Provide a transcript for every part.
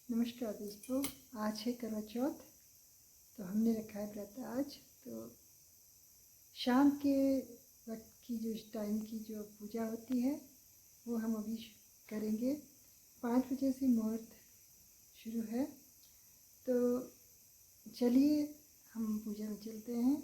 नमस्कार दोस्तों, आज है करवा चौथ। तो हमने रखा है व्रत आज। तो शाम के वक्त की जो इस टाइम की जो पूजा होती है वो हम अभी करेंगे। 5 बजे से मुहूर्त शुरू है। तो चलिए हम पूजा में चलते हैं।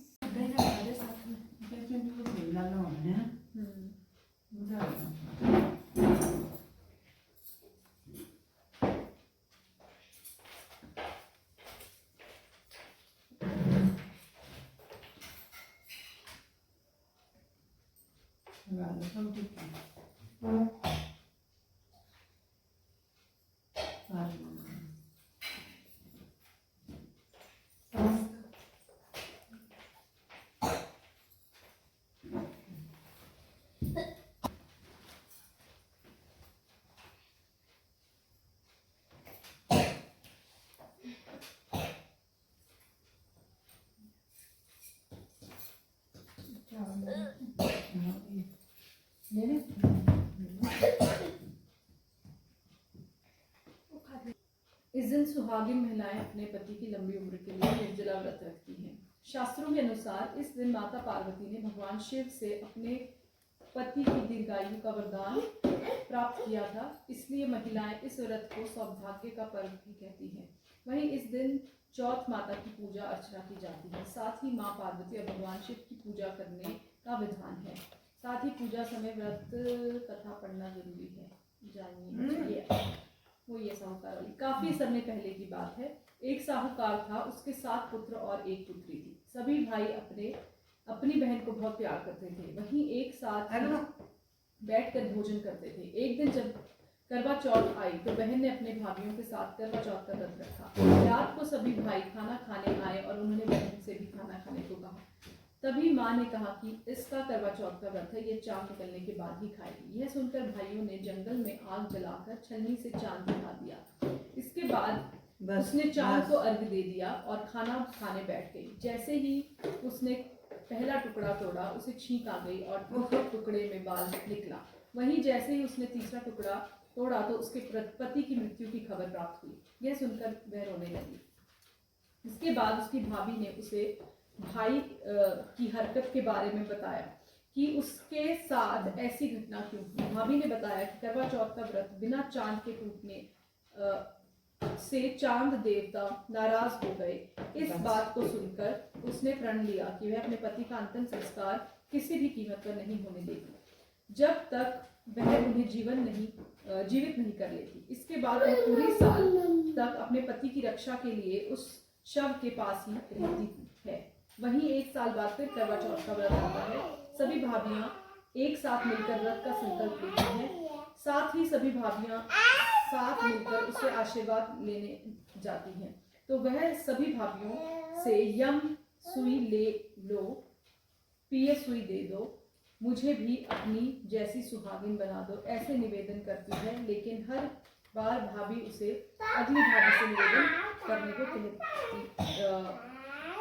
इस दिन सुहागिन महिलाएं अपने पति की लंबी उम्र के लिए निर्जला व्रत रखती हैं। शास्त्रों के अनुसार इस दिन माता पार्वती ने भगवान शिव से अपने पति की दीर्घायु का वरदान प्राप्त किया था, इसलिए महिलाएं इस व्रत को सौभाग्य का पर्व भी कहती हैं। वहीं इस दिन चौथ माता की पूजा अर्चना की जाती है। साथ ही मां पार्वती और भगवान शिव की पूजा करने का विधान है। साथ ही पूजा समय व्रत कथा पढ़ना जरूरी है। जानिए वो ये साहूकार वाली। काफी समय पहले की बात है। एक साहूकार था, उसके 7 पुत्र और 1 पुत्री थी। सभी भाई अपनी बहन को बहुत प्यार करते थे। वहीं एक साथ बैठकर भोजन करते थे। एक दिन जब करवा चौथ आई तो बहन ने अपने भाइयों के साथ करवा चौथ का व्रत रखा। रात को सभी भाई खाना खाने आए और उन्होंने बहन से भी खाना खाने को कहा। तभी माँ ने कहा कि इसका करवा चौथ का व्रत है, ये चांद निकलने के बाद ही खाएगी। यह सुनकर भाइयों ने जंगल में आग जलाकर छलनी से चांद दिखा दिया। इसके बाद उसने चांद को अर्घ दे दिया और खाना खाने बैठ गई। जैसे ही उसने पहला टुकड़ा तोड़ा, उसे छींक आ गई और दूसरे टुकड़े में बाल निकला। वहीं जैसे ही उसने तीसरा टुकड़ा तोड़ा तो उसके पति की मृत्यु की खबर प्राप्त हुई। यह सुनकर वह रोने लगी। इसके बाद उसकी भाभी ने उसे भाई की हरकत के बारे में बताया कि उसके साथ ऐसी घटना क्यों हुई। भाभी ने बताया कि करवा चौथ का व्रत बिना चांद के टूटने से चांद देवता नाराज हो गए। इस बात को सुनकर उसने प्रण लिया कि वह अपने पति का अंतिम संस्कार किसी भी कीमत पर नहीं होने देगी जब तक वह उन्हें जीवित नहीं कर लेती। इसके बाद वह पूरे साल तक अपने पति की रक्षा के लिए उस शव के पास ही रहती है। वहीं 1 साल बाद फिर करवा चौथ का व्रत आता है। सभी भाभियां एक साथ मिलकर व्रत का संकल्प लेती हैं। साथ ही सभी भाभियां साथ मिलकर उससे आशीर्वाद लेने जाती हैं। तो वह सभी भाभियों से यम सुई ले लो, पिए सुई दे दो, मुझे भी अपनी जैसी सुहागिन बना दो, ऐसे निवेदन करती है। लेकिन हर बार भाभी उसे अगली भाभी से निवेदन करने को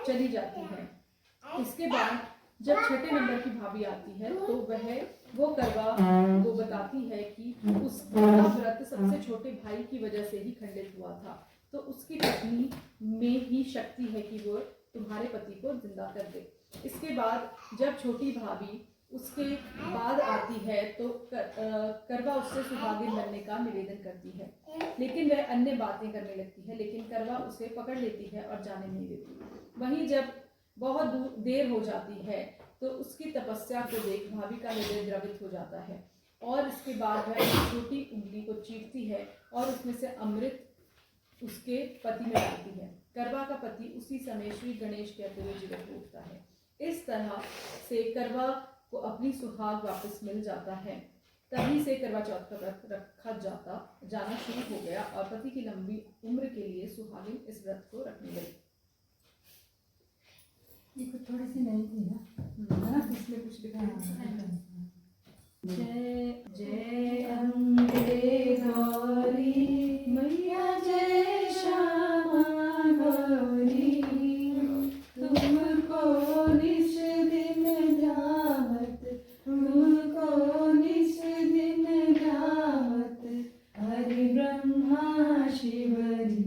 चली जाती है। इसके बाद जब छठे नंबर की भाभी आती है तो वो करवा वो बताती है कि उसका व्रत सबसे छोटे भाई की वजह से ही खंडित हुआ था। तो उसकी पत्नी में ही शक्ति है कि वो तुम्हारे पति को जिंदा कर दे। इसके बाद जब छोटी भाभी उसके बाद आती है तो करवा उससे सुहागिन बनने का निवेदन करती है, लेकिन वह अन्य बातें करने लगती है। लेकिन करवा उसे पकड़ लेती है और जाने नहीं देती। वहीं जब बहुत देर हो जाती है तो उसकी तपस्या को देख भाभी का हृदय द्रवित हो जाता है और इसके बाद वह छोटी उंगली को चीरती है और उसमें से अमृत उसके पति में डालती है। करवा का पति उसी समय श्री गणेश कहते हुए जीवित उठता है। इस तरह से करवा को अपनी सुहाग वापस मिल जाता है। तभी से करवा चौथ का व्रत रखा जाना शुरू हो गया और पति की लंबी उम्र के लिए सुहागिन इस व्रत को रखने लगी। ये कुछ थोड़ी सी नहीं थी ना, इसमें कुछ दिखाया। जय जय अम्बे गौरी मैया, जय श्यामा गौरी, तुमको निश दिन ध्यावत, तुमको निश दिन ध्यावत, हरि ब्रह्मा शिवरी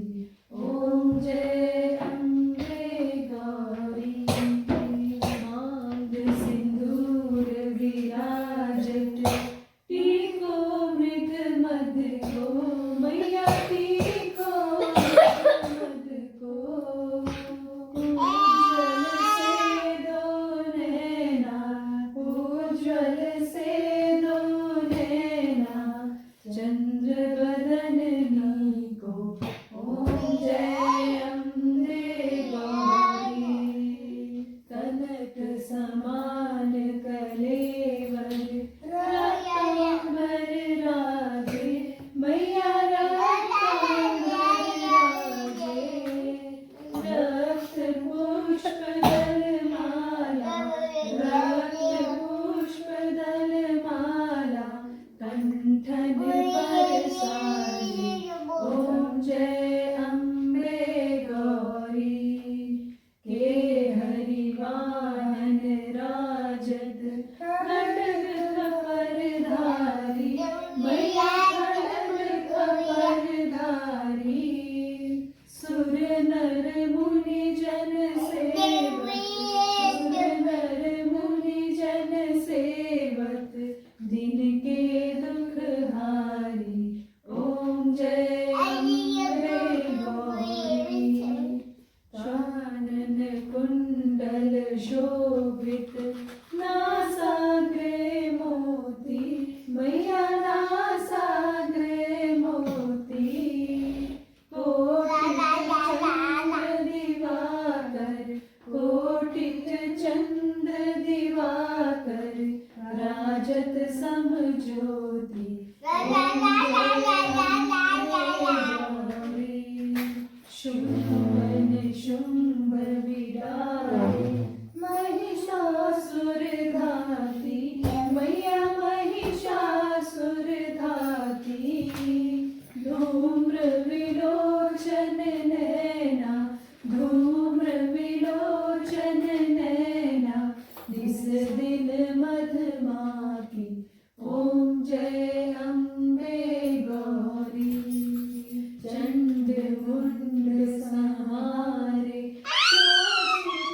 झुंड सहारे शोणित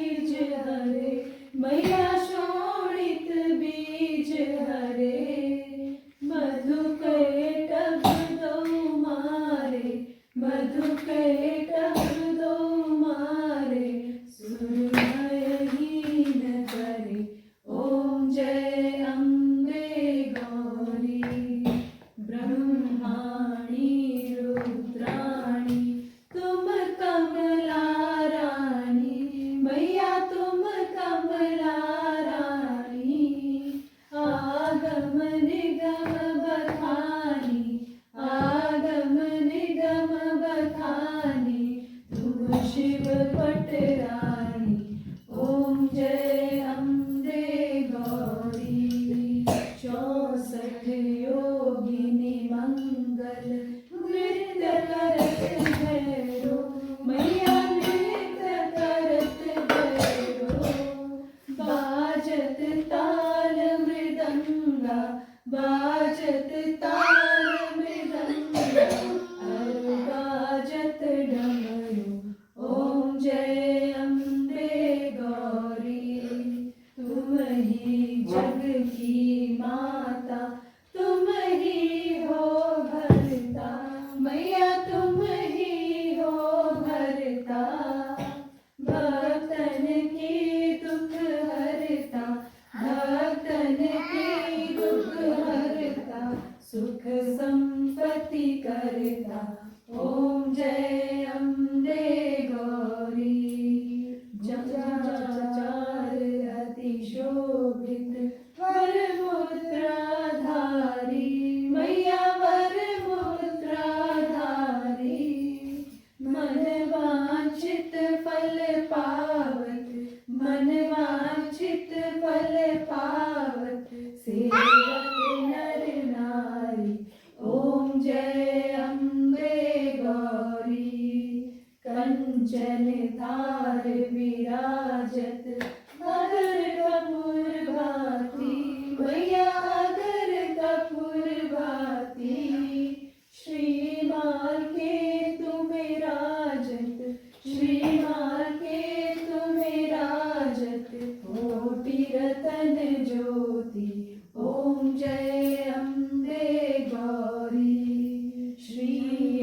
बीज हरे मैया शोणित बीज हरे मधु के टब दो मारे मधु के टब दो मारे सुरभयहीन करे ओम जय अम्बे गौरी ब्रह्माणी रुद्राणी तुम कमला रानी मैया तुम कमला रानी आगम निगम बखानी आगम निगम बखानी तुम शिव पटरानी ओम जय अम्बे गौरी 64 योगिनी मंगल नृत्य करत भैरो मैया नृत्य करत भैरो बाजत ताल मृदंगा बाजत ताल मृदंगा और बाजत डमरू ओम जय अम्बे गौरी तुम ही जग की माता तुम ही हो भरता मैया तुम ही हो भरता भक्तन की दुख हरता भक्तन की दुख हरता सुख संपत्ति करता ओम जय अम्बे गौरी जचार अति शोभित वर मुद्राधारी मैया वर मुद्राधारी मन वांछित फल पावत मन वांछित फल पावत सेवक नर नारी ओम जय अम्बे गौरी कंचन धार विराजत अगर कपूर भाती मैया अगर कपूर भाती श्रीमाल के तुम्हें राजत श्रीमाल के तुम्हें राजत कोटि रतन ज्योति ओम जय अम्बे गौरी श्री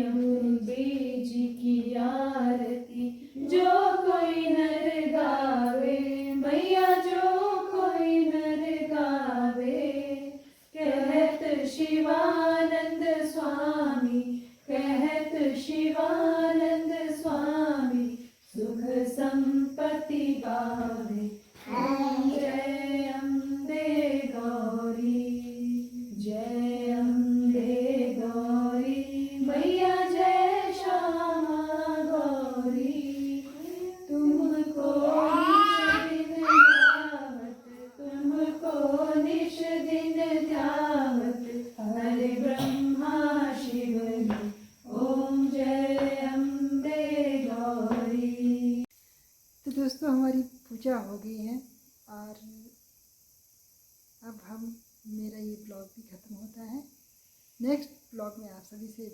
अम्बे जी की आरती जो कोई नर गावे मैया जो कोई नर गावे कहत शिवानंद स्वामी कहत शिवानंद स्वामी सुख संपत्ति पावे ओम जय अम्बे गौरी जय अम्बे गौरी मैया जय श्यामा गौरी तुमको निश दिन ध्यावत हरे ब्रह्मा शिव ओम जय अम्बे गौरी। तो दोस्तों हमारी पूजा हो गई है और अब मेरा ये ब्लॉग भी ख़त्म होता है। नेक्स्ट ब्लॉग में आप सभी से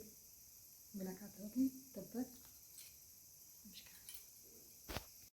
मुलाकात होगी, तब तक